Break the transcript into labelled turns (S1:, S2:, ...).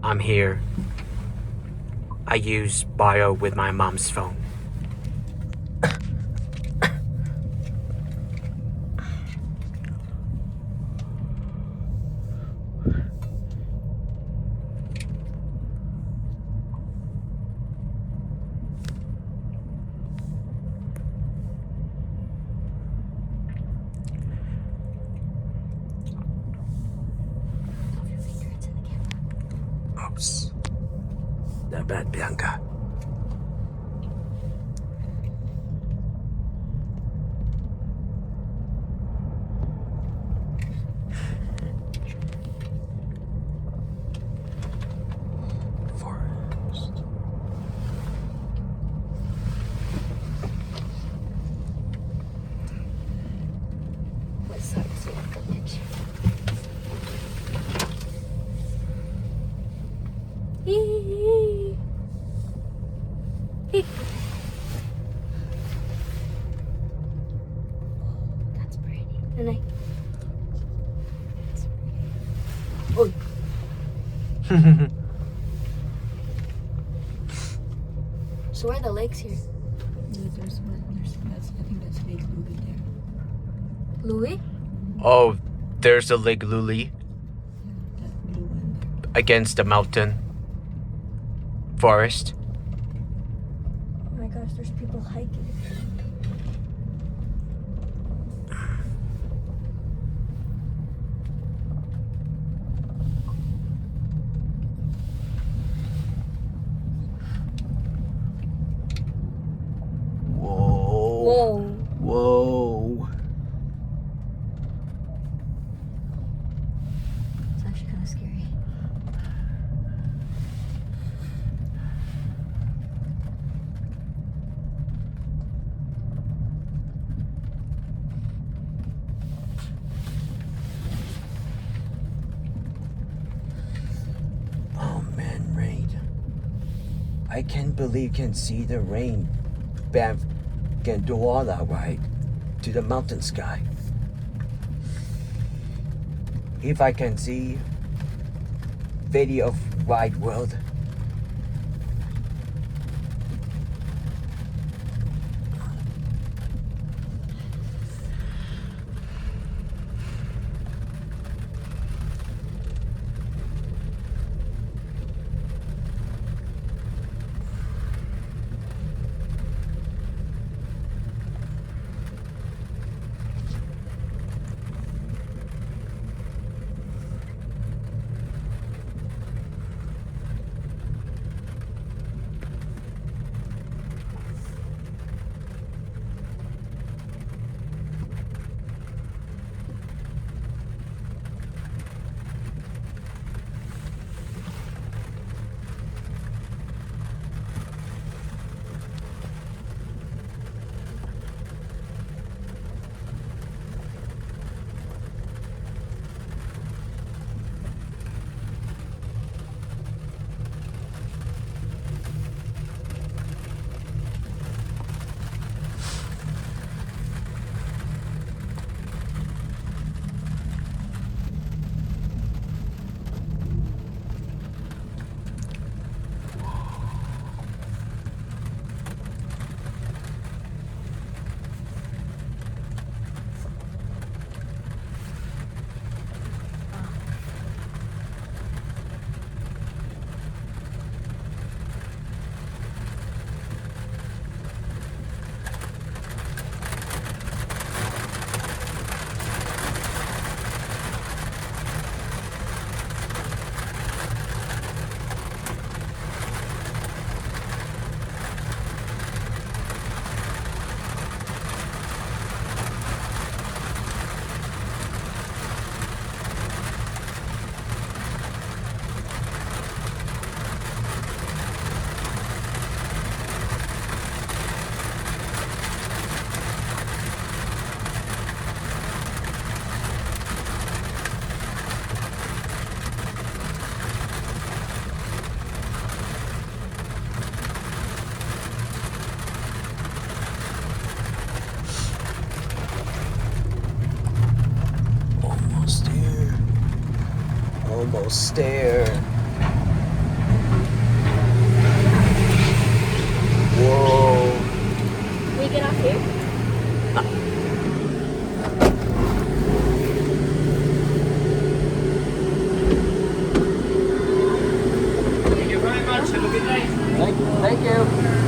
S1: I'm here. I use bio with my mom's phone. Oops. That bad, Bianca. Forest.
S2: What side is it? Picture. That's pretty. And I. Oh. So where are the lakes here?
S3: There's one. I think that's Lake Louie there.
S2: Louis?
S1: Oh, there's the Lake Luli
S3: That blue one there.
S1: against the mountain forest.
S2: Oh my gosh, there's people hiking.
S1: Whoa.
S2: Whoa.
S1: Whoa.
S2: It's actually kind of scary.
S1: Oh man, rain. I can't believe can see the rain. Bam, can do all that right to the mountain sky. If I can see video of wide world. Almost there. Whoa.
S2: Can we get off here?
S4: Thank you very much. Have a good day.
S1: Thank you.